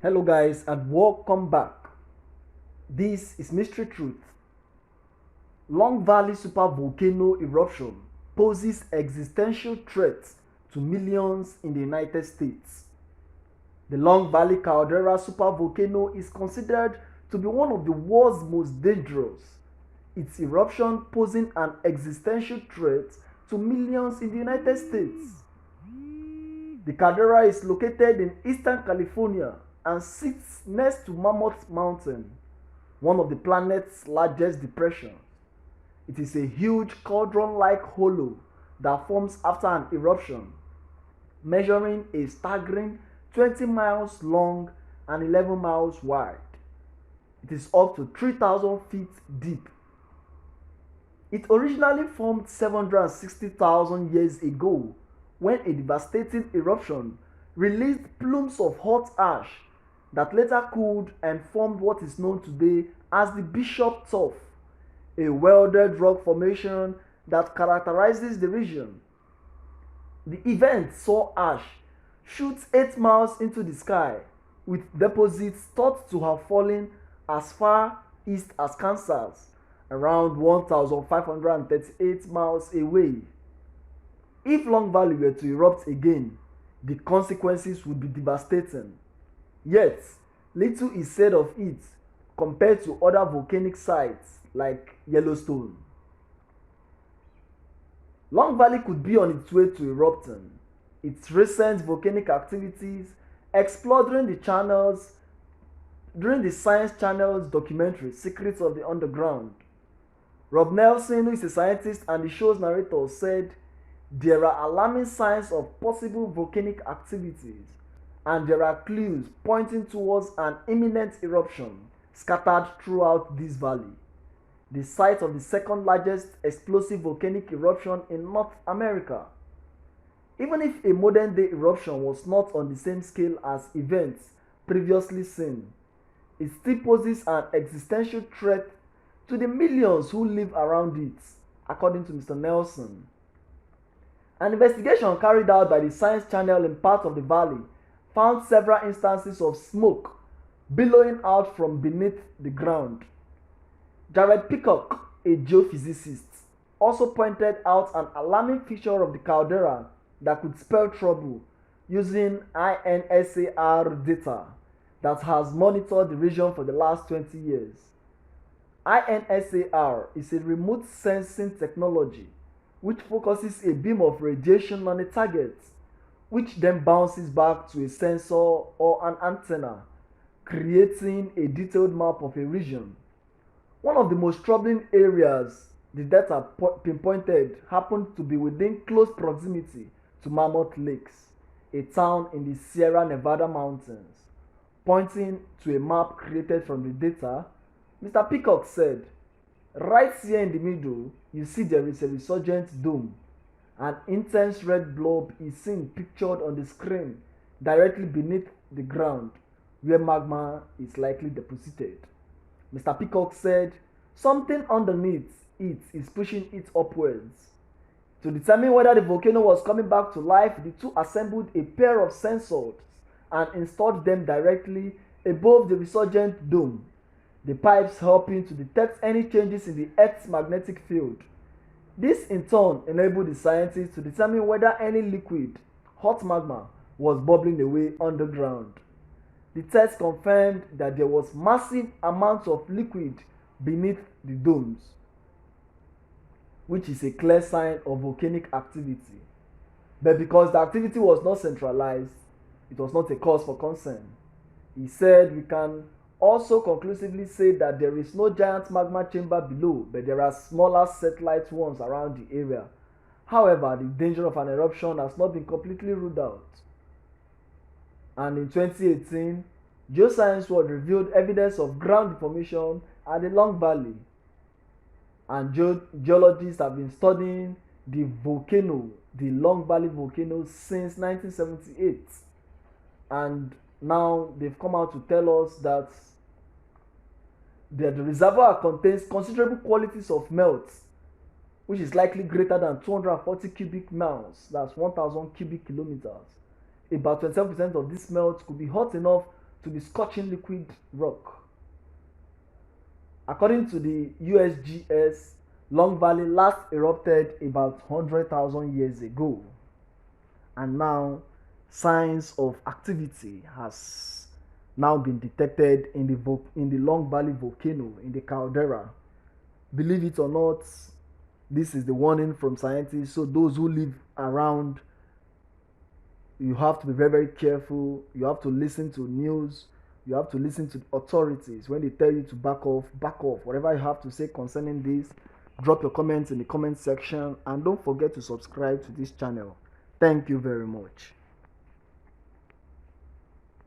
Hello guys and welcome back. This is Mystery Truth. Long Valley Supervolcano Eruption poses existential threat to millions in the United States. The Long Valley Caldera supervolcano is considered to be one of the world's most dangerous, its eruption posing an existential threat to millions in the United States. The caldera is located in eastern California and sits next to Mammoth Mountain, one of the planet's largest depressions. It is a huge cauldron-like hollow that forms after an eruption, measuring a staggering 20 miles long and 11 miles wide. It is up to 3,000 feet deep. It originally formed 760,000 years ago when a devastating eruption released plumes of hot ash that later cooled and formed what is known today as the Bishop Tuff, a welded rock formation that characterizes the region. The event saw ash shoot 8 miles into the sky, with deposits thought to have fallen as far east as Kansas, around 1,538 miles away. If Long Valley were to erupt again, the consequences would be devastating. Yet, little is said of it compared to other volcanic sites like Yellowstone. Long Valley could be on its way to erupting. Its recent volcanic activities explored during the Science Channel's documentary Secrets of the Underground. Rob Nelson, who is a scientist and the show's narrator, said there are alarming signs of possible volcanic activities and there are clues pointing towards an imminent eruption scattered throughout this valley, the site of the second largest explosive volcanic eruption in North America. Even if a modern day eruption was not on the same scale as events previously seen, it still poses an existential threat to the millions who live around it, according to Mr. Nelson. An investigation carried out by the Science Channel in part of the valley found several instances of smoke billowing out from beneath the ground. Jared Peacock, a geophysicist, also pointed out an alarming feature of the caldera that could spell trouble using INSAR data that has monitored the region for the last 20 years. INSAR is a remote sensing technology which focuses a beam of radiation on a target, which then bounces back to a sensor or an antenna, creating a detailed map of a region. One of the most troubling areas the data pinpointed happened to be within close proximity to Mammoth Lakes, a town in the Sierra Nevada mountains. Pointing to a map created from the data, Mr. Peacock said, "Right here in the middle, you see there is a resurgent dome. An intense red blob is seen pictured on the screen directly beneath the ground where magma is likely deposited." Mr. Peacock said, "Something underneath it is pushing it upwards." To determine whether the volcano was coming back to life, the two assembled a pair of sensors and installed them directly above the resurgent dome, the pipes helping to detect any changes in the Earth's magnetic field. This in turn enabled the scientists to determine whether any liquid, hot magma, was bubbling away underground. The test confirmed that there was massive amounts of liquid beneath the domes, which is a clear sign of volcanic activity. But because the activity was not centralized, it was not a cause for concern. He said, "We can also conclusively say that there is no giant magma chamber below, but there are smaller satellite ones around the area. However, the danger of an eruption has not been completely ruled out." And in 2018, Geoscience World revealed evidence of ground deformation at the Long Valley. And geologists have been studying the Long Valley volcano, since 1978. And now they've come out to tell us that the reservoir contains considerable quantities of melt, which is likely greater than 240 cubic miles, that's 1,000 cubic kilometers. About 27% of this melt could be hot enough to the scorching liquid rock. According to the USGS, Long Valley last erupted about 100,000 years ago, and now signs of activity has now been detected in the Long Valley volcano in the caldera. Believe it or not, this is the warning from scientists. So those who live around, you have to be very, very careful. You have to listen to news. You have to listen to authorities. When they tell you to back off, back off. Whatever you have to say concerning this, drop your comments in the comment section, and don't forget to subscribe to this channel. Thank you very much.